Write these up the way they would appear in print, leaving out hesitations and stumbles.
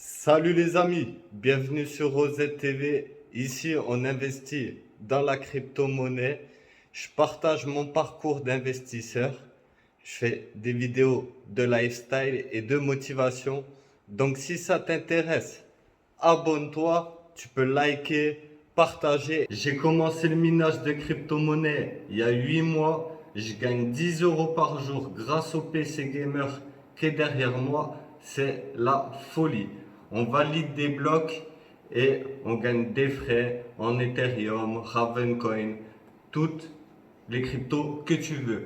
Salut les amis, bienvenue sur Rosette TV. Ici, on investit dans la crypto-monnaie. Je partage mon parcours d'investisseur. Je fais des vidéos de lifestyle et de motivation. Donc si ça t'intéresse, abonne-toi, tu peux liker, partager. J'ai commencé le minage de crypto-monnaie il y a 8 mois. Je gagne 10 euros par jour grâce au PC gamer qui est derrière moi. C'est la folie. On valide des blocs et on gagne des frais en Ethereum, Ravencoin, toutes les cryptos que tu veux.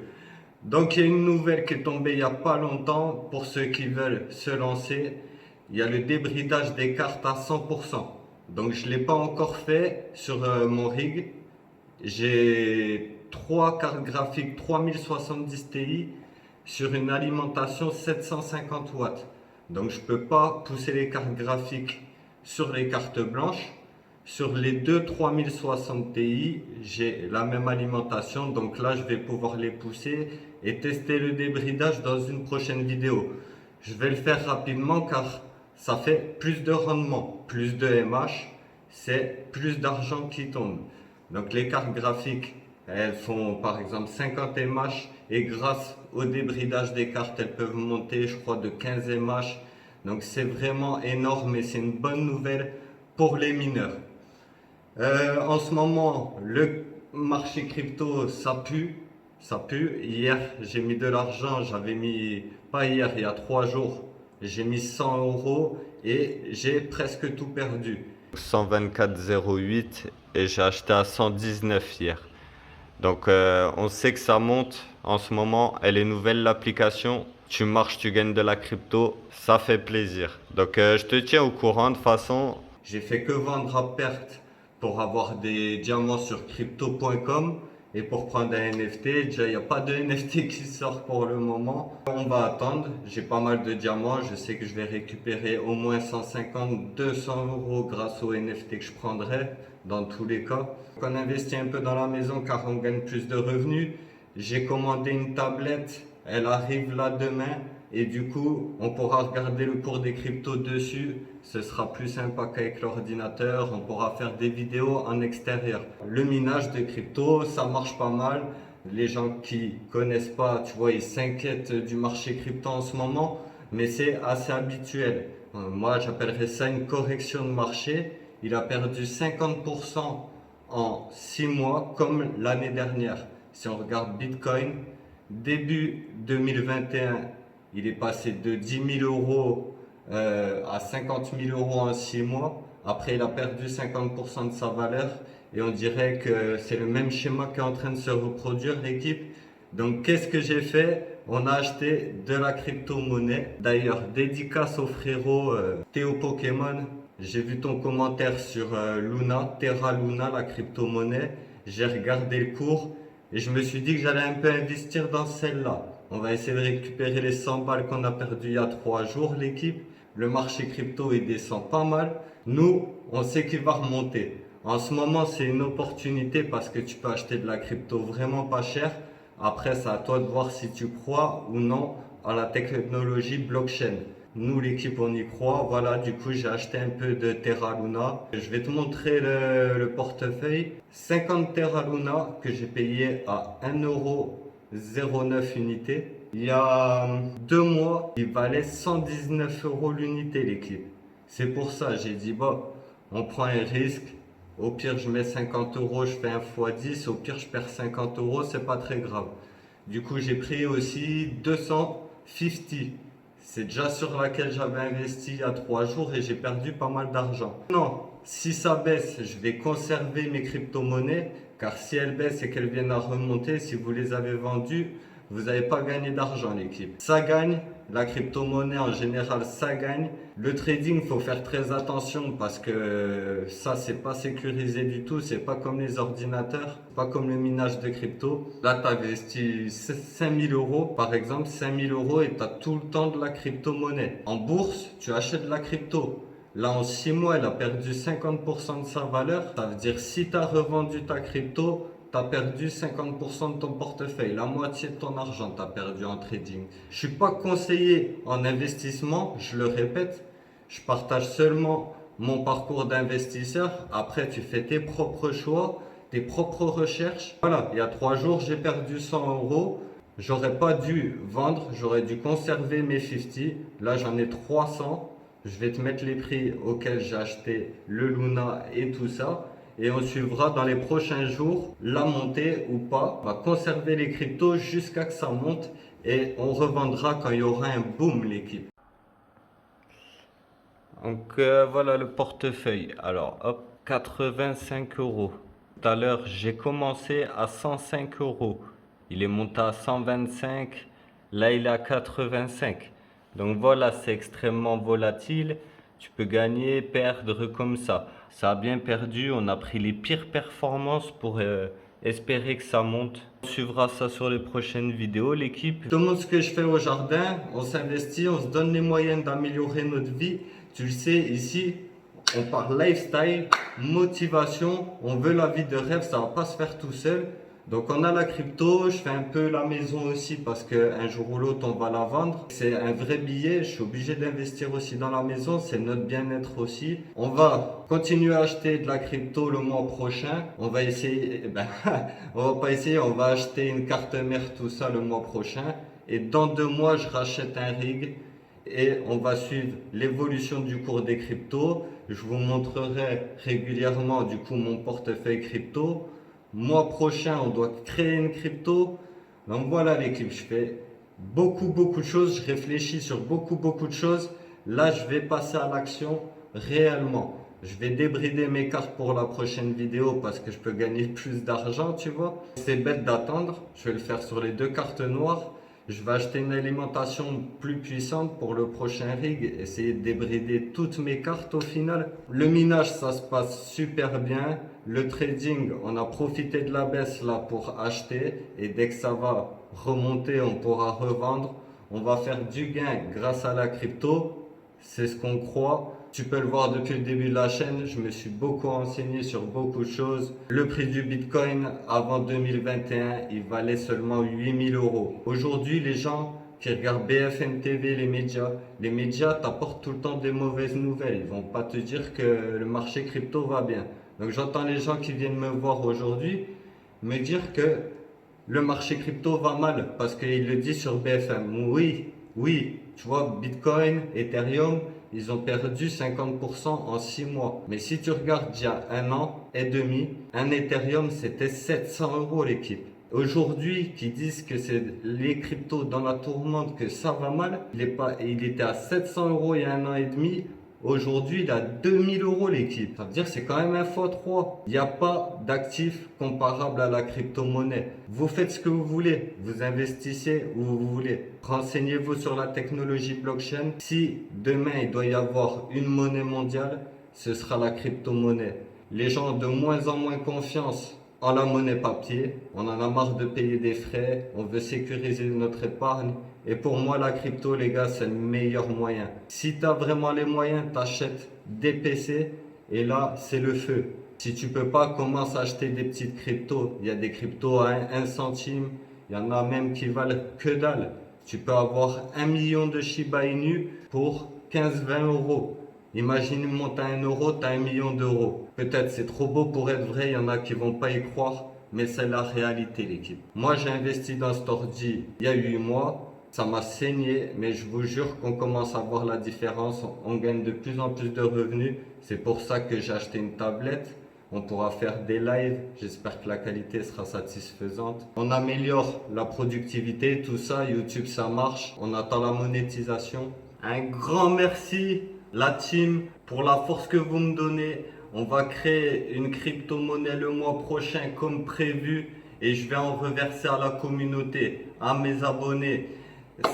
Donc il y a une nouvelle qui est tombée il n'y a pas longtemps pour ceux qui veulent se lancer. Il y a le débridage des cartes à 100%. Donc je ne l'ai pas encore fait sur mon rig. J'ai 3 cartes graphiques 3070 Ti sur une alimentation 750 watts. Donc je ne peux pas pousser les cartes graphiques sur les cartes blanches. Sur les deux 3060 Ti, j'ai la même alimentation. Donc là, je vais pouvoir les pousser et tester le débridage dans une prochaine vidéo. Je vais le faire rapidement car ça fait plus de rendement, plus de MH, c'est plus d'argent qui tombe. Donc les cartes graphiques, elles font par exemple 50 MH et grâce au débridage des cartes, elles peuvent monter je crois de 15 MH. Donc c'est vraiment énorme et c'est une bonne nouvelle pour les mineurs. En ce moment, le marché crypto, ça pue. Ça pue. Hier, j'ai mis de l'argent. J'avais mis, pas hier, il y a 3 jours, j'ai mis 100 euros et j'ai presque tout perdu. 124,08 et j'ai acheté à 119 hier. Donc on sait que ça monte en ce moment. Elle est nouvelle l'application. Tu marches, tu gagnes de la crypto. Ça fait plaisir. Donc je te tiens au courant. De toute façon, j'ai fait que vendre à perte pour avoir des diamants sur crypto.com et pour prendre un NFT. Déjà, il n'y a pas de NFT qui sort pour le moment. On va attendre. J'ai pas mal de diamants. Je sais que je vais récupérer au moins 150, 200 euros grâce au NFT que je prendrai dans tous les cas. On investit un peu dans la maison car on gagne plus de revenus. J'ai commandé une tablette. Elle arrive là demain. Et du coup, on pourra regarder le cours des cryptos dessus. Ce sera plus sympa qu'avec l'ordinateur. On pourra faire des vidéos en extérieur. Le minage de crypto, ça marche pas mal. Les gens qui connaissent pas, tu vois, ils s'inquiètent du marché crypto en ce moment. Mais c'est assez habituel. Moi, j'appellerais ça une correction de marché. Il a perdu 50% en 6 mois, comme l'année dernière. Si on regarde Bitcoin, début 2021, il est passé de 10 000 euros à 50 000 euros en 6 mois. Après, il a perdu 50% de sa valeur. Et on dirait que c'est le même schéma qui est en train de se reproduire, l'équipe. Donc, qu'est-ce que j'ai fait? On a acheté de la crypto-monnaie. D'ailleurs, dédicace au frérot Théo Pokémon. J'ai vu ton commentaire sur Luna, Terra Luna, la crypto-monnaie. J'ai regardé le cours et je me suis dit que j'allais un peu investir dans celle-là. On va essayer de récupérer les 100 balles qu'on a perdues il y a 3 jours, l'équipe. Le marché crypto, il descend pas mal. Nous, on sait qu'il va remonter. En ce moment, c'est une opportunité parce que tu peux acheter de la crypto vraiment pas cher. Après, c'est à toi de voir si tu crois ou non à la technologie blockchain. Nous, l'équipe, on y croit. Voilà, du coup, j'ai acheté un peu de Terra Luna. Je vais te montrer le portefeuille. 50 Terra Luna que j'ai payé à 1,09 € unité. Il y a 2 mois, il valait 119 euros l'unité, l'équipe. C'est pour ça, j'ai dit, bon, on prend un risque. Au pire, je mets 50 euros, je fais un x10. Au pire, je perds 50 euros, c'est pas très grave. Du coup, j'ai pris aussi 250. C'est déjà sur laquelle j'avais investi il y a 3 jours et j'ai perdu pas mal d'argent. Non, si ça baisse, je vais conserver mes crypto-monnaies car si elles baissent et qu'elles viennent à remonter, si vous les avez vendues, vous n'avez pas gagné d'argent, l'équipe. Ça gagne, la crypto-monnaie en général, ça gagne. Le trading, il faut faire très attention parce que ça, c'est pas sécurisé du tout. C'est pas comme les ordinateurs, pas comme le minage de crypto. Là, tu investis 5000 euros, par exemple, 5000 euros et tu as tout le temps de la crypto-monnaie. En bourse, tu achètes de la crypto. Là, en 6 mois, elle a perdu 50% de sa valeur. Ça veut dire si tu as revendu ta crypto, tu as perdu 50% de ton portefeuille. La moitié de ton argent, tu as perdu en trading. Je ne suis pas conseiller en investissement, je le répète. Je partage seulement mon parcours d'investisseur. Après, tu fais tes propres choix, tes propres recherches. Voilà, il y a 3 jours, j'ai perdu 100 euros. J'aurais pas dû vendre, j'aurais dû conserver mes 50. Là, j'en ai 300. Je vais te mettre les prix auxquels j'ai acheté le Luna et tout ça. Et on suivra dans les prochains jours la montée ou pas. On va conserver les cryptos jusqu'à que ça monte et on revendra quand il y aura un boom, l'équipe. Donc voilà le portefeuille. Alors hop, 85 euros. Tout à l'heure, j'ai commencé à 105 euros. Il est monté à 125. Là, il est à 85. Donc voilà, c'est extrêmement volatile. Tu peux gagner, perdre comme ça. Ça a bien perdu. On a pris les pires performances pour espérer que ça monte. On suivra ça sur les prochaines vidéos, l'équipe. Je te montre ce que je fais au jardin. On s'investit, on se donne les moyens d'améliorer notre vie. Tu le sais, ici, on parle lifestyle, motivation. On veut la vie de rêve, ça va pas se faire tout seul. Donc on a la crypto, je fais un peu la maison aussi parce qu'un jour ou l'autre on va la vendre. C'est un vrai billet, je suis obligé d'investir aussi dans la maison, c'est notre bien-être aussi. On va continuer à acheter de la crypto le mois prochain. On va essayer, on va pas essayer, on va acheter une carte mère, tout ça le mois prochain. Et dans 2 mois, je rachète un rig et on va suivre l'évolution du cours des cryptos. Je vous montrerai régulièrement du coup mon portefeuille crypto. Mois prochain, on doit créer une crypto. Donc voilà l'équipe, je fais beaucoup de choses, je réfléchis sur beaucoup de choses. Là, je vais passer à l'action réellement. Je vais débrider mes cartes pour la prochaine vidéo parce que je peux gagner plus d'argent, tu vois. C'est bête d'attendre, je vais le faire sur les 2 cartes noires. Je vais acheter une alimentation plus puissante pour le prochain rig, essayer de débrider toutes mes cartes au final. Le minage, ça se passe super bien. Le trading, on a profité de la baisse là pour acheter et dès que ça va remonter, on pourra revendre. On va faire du gain grâce à la crypto, c'est ce qu'on croit. Tu peux le voir depuis le début de la chaîne, je me suis beaucoup renseigné sur beaucoup de choses. Le prix du Bitcoin avant 2021, il valait seulement 8000 euros. Aujourd'hui, les gens qui regardent BFM TV, les médias t'apportent tout le temps des mauvaises nouvelles. Ils vont pas te dire que le marché crypto va bien. Donc j'entends les gens qui viennent me voir aujourd'hui me dire que le marché crypto va mal parce qu'il le dit sur BFM. Oui, tu vois, Bitcoin, Ethereum, ils ont perdu 50% en 6 mois. Mais si tu regardes il y a 1 an et demi, un Ethereum c'était 700 euros l'équipe. Aujourd'hui, qui disent que c'est les cryptos dans la tourmente, que ça va mal, il était à 700 euros il y a 1 an et demi. Aujourd'hui, il a 2000 euros l'équipe. Ça veut dire que c'est quand même un x3. Il n'y a pas d'actif comparable à la crypto-monnaie. Vous faites ce que vous voulez. Vous investissez où vous voulez. Renseignez-vous sur la technologie blockchain. Si demain, il doit y avoir une monnaie mondiale, ce sera la crypto-monnaie. Les gens ont de moins en moins confiance en la monnaie papier. On en a marre de payer des frais. On veut sécuriser notre épargne. Et pour moi, la crypto, les gars, c'est le meilleur moyen. Si tu as vraiment les moyens, t'achètes des PC et là, c'est le feu. Si tu peux pas, commence à acheter des petites cryptos. Il y a des cryptos à 1 centime. Il y en a même qui valent que dalle. Tu peux avoir 1 million de Shiba Inu pour 15-20 euros. Imagine, monte à 1 euro, tu as 1 million d'euros. Peut-être c'est trop beau pour être vrai, il y en a qui vont pas y croire, mais c'est la réalité l'équipe. Moi j'ai investi dans cet ordi il y a 8 mois, ça m'a saigné, mais je vous jure qu'on commence à voir la différence, on gagne de plus en plus de revenus. C'est pour ça que j'ai acheté une tablette. On pourra faire des lives, j'espère que la qualité sera satisfaisante. On améliore la productivité, tout ça, YouTube ça marche, on attend la monétisation. Un grand merci la team pour la force que vous me donnez. On va créer une crypto-monnaie le mois prochain comme prévu et je vais en reverser à la communauté, à mes abonnés.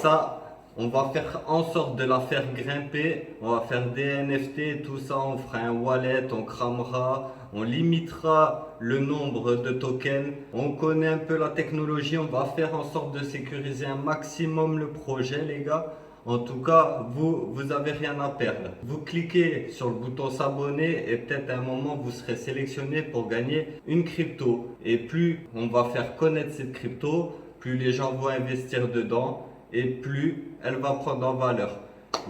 Ça, on va faire en sorte de la faire grimper. On va faire des NFT, tout ça. On fera un wallet, on cramera, on limitera le nombre de tokens. On connaît un peu la technologie. On va faire en sorte de sécuriser un maximum le projet, les gars. En tout cas, vous avez rien à perdre. Vous cliquez sur le bouton s'abonner et peut-être à un moment vous serez sélectionné pour gagner une crypto. Et plus on va faire connaître cette crypto, plus les gens vont investir dedans et plus elle va prendre en valeur.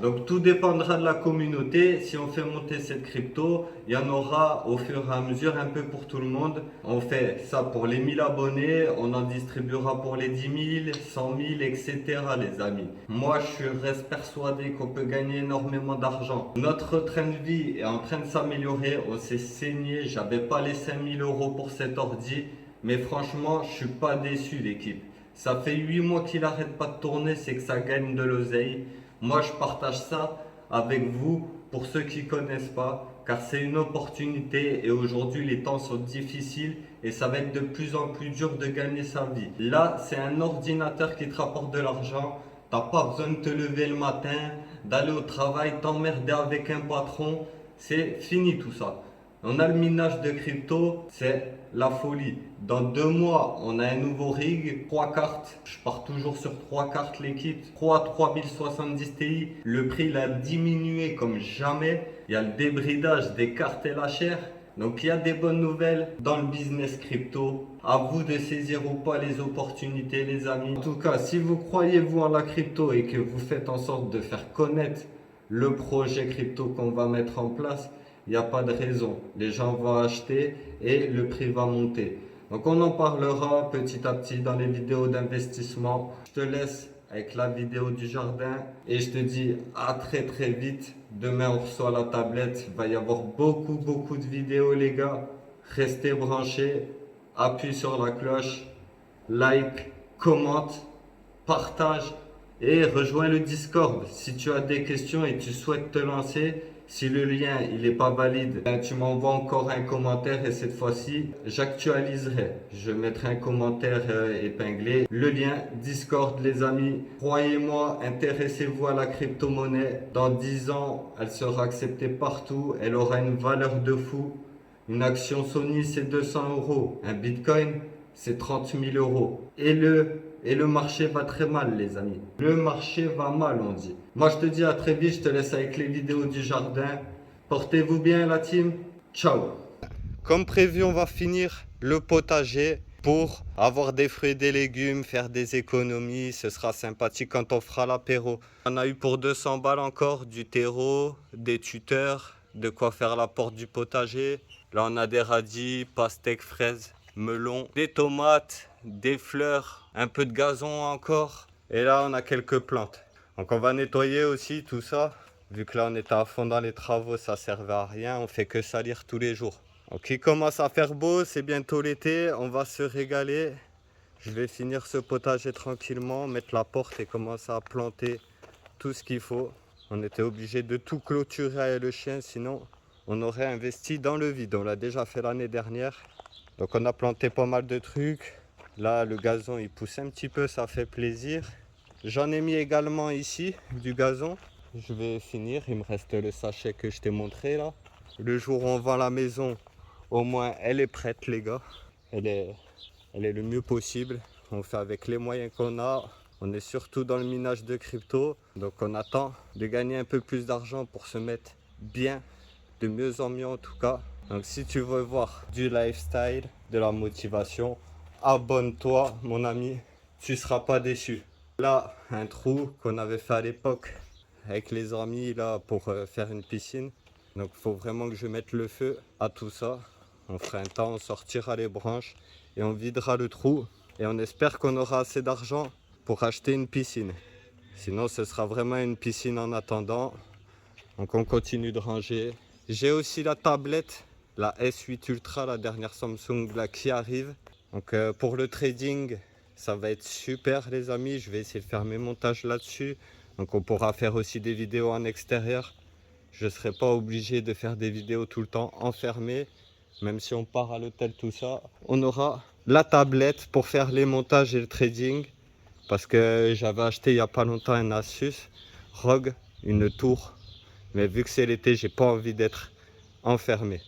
Donc tout dépendra de la communauté. Si on fait monter cette crypto, il y en aura au fur et à mesure un peu pour tout le monde. On fait ça pour les 1000 abonnés, on en distribuera pour les 10 000, 100 000, etc. les amis. Moi je reste persuadé qu'on peut gagner énormément d'argent. Notre train de vie est en train de s'améliorer, on s'est saigné, j'avais pas les 5000 euros pour cet ordi. Mais franchement, je suis pas déçu l'équipe. Ça fait 8 mois qu'il arrête pas de tourner, c'est que ça gagne de l'oseille. Moi, je partage ça avec vous pour ceux qui connaissent pas, car c'est une opportunité et aujourd'hui les temps sont difficiles et ça va être de plus en plus dur de gagner sa vie. Là, c'est un ordinateur qui te rapporte de l'argent. T'as pas besoin de te lever le matin, d'aller au travail, t'emmerder avec un patron. C'est fini tout ça. On a le minage de crypto, c'est la folie. Dans 2 mois, on a un nouveau rig, 3 cartes. Je pars toujours sur 3 cartes l'équipe. 3 3070 Ti. Le prix il a diminué comme jamais. Il y a le débridage des cartes et la chair. Donc il y a des bonnes nouvelles dans le business crypto. À vous de saisir ou pas les opportunités les amis. En tout cas, si vous croyez vous en la crypto et que vous faites en sorte de faire connaître le projet crypto qu'on va mettre en place, il n'y a pas de raison. Les gens vont acheter et le prix va monter. Donc on en parlera petit à petit dans les vidéos d'investissement. Je te laisse avec la vidéo du jardin et je te dis à très très vite. Demain on reçoit la tablette. Il va y avoir beaucoup de vidéos les gars. Restez branchés. Appuie sur la cloche. Like, commente, partage et rejoins le Discord. Si tu as des questions et tu souhaites te lancer, si le lien il n'est pas valide, tu m'envoies encore un commentaire et cette fois-ci, j'actualiserai. Je mettrai un commentaire épinglé. Le lien Discord les amis. Croyez-moi, intéressez-vous à la crypto-monnaie. Dans 10 ans, elle sera acceptée partout. Elle aura une valeur de fou. Une action Sony, c'est 200 euros. Un Bitcoin, c'est 30 000 euros. Et le marché va très mal, les amis. Le marché va mal, on dit. Moi, je te dis à très vite. Je te laisse avec les vidéos du jardin. Portez-vous bien, la team. Ciao. Comme prévu, on va finir le potager pour avoir des fruits et des légumes, faire des économies. Ce sera sympathique quand on fera l'apéro. On a eu pour 200 balles encore du terreau, des tuteurs, de quoi faire la porte du potager. Là, on a des radis, pastèques, fraises, melons, des tomates, des fleurs, un peu de gazon encore. Et là, on a quelques plantes. Donc, on va nettoyer aussi tout ça. Vu que là, on était à fond dans les travaux, ça servait à rien. On fait que salir tous les jours. Donc, il commence à faire beau. C'est bientôt l'été. On va se régaler. Je vais finir ce potager tranquillement, mettre la porte et commencer à planter tout ce qu'il faut. On était obligé de tout clôturer avec le chien, sinon on aurait investi dans le vide. On l'a déjà fait l'année dernière. Donc on a planté pas mal de trucs. Là, le gazon, il pousse un petit peu, ça fait plaisir. J'en ai mis également ici, du gazon. Je vais finir, il me reste le sachet que je t'ai montré là. Le jour où on vend la maison, au moins elle est prête les gars. Elle est le mieux possible. On fait avec les moyens qu'on a. On est surtout dans le minage de crypto. Donc on attend de gagner un peu plus d'argent pour se mettre bien, de mieux en mieux en tout cas. Donc si tu veux voir du lifestyle, de la motivation, abonne-toi mon ami, tu ne seras pas déçu. Là, un trou qu'on avait fait à l'époque avec les amis là pour faire une piscine. Donc il faut vraiment que je mette le feu à tout ça. On fera un temps, on sortira les branches et on videra le trou. Et on espère qu'on aura assez d'argent pour acheter une piscine. Sinon ce sera vraiment une piscine en attendant. Donc on continue de ranger. J'ai aussi la tablette, la S8 Ultra, la dernière Samsung là, qui arrive. Donc pour le trading, ça va être super les amis. Je vais essayer de faire mes montages là-dessus. Donc on pourra faire aussi des vidéos en extérieur. Je ne serai pas obligé de faire des vidéos tout le temps enfermé. Même si on part à l'hôtel, tout ça. On aura la tablette pour faire les montages et le trading. Parce que j'avais acheté il n'y a pas longtemps un Asus ROG, une tour. Mais vu que c'est l'été, j'ai pas envie d'être enfermé.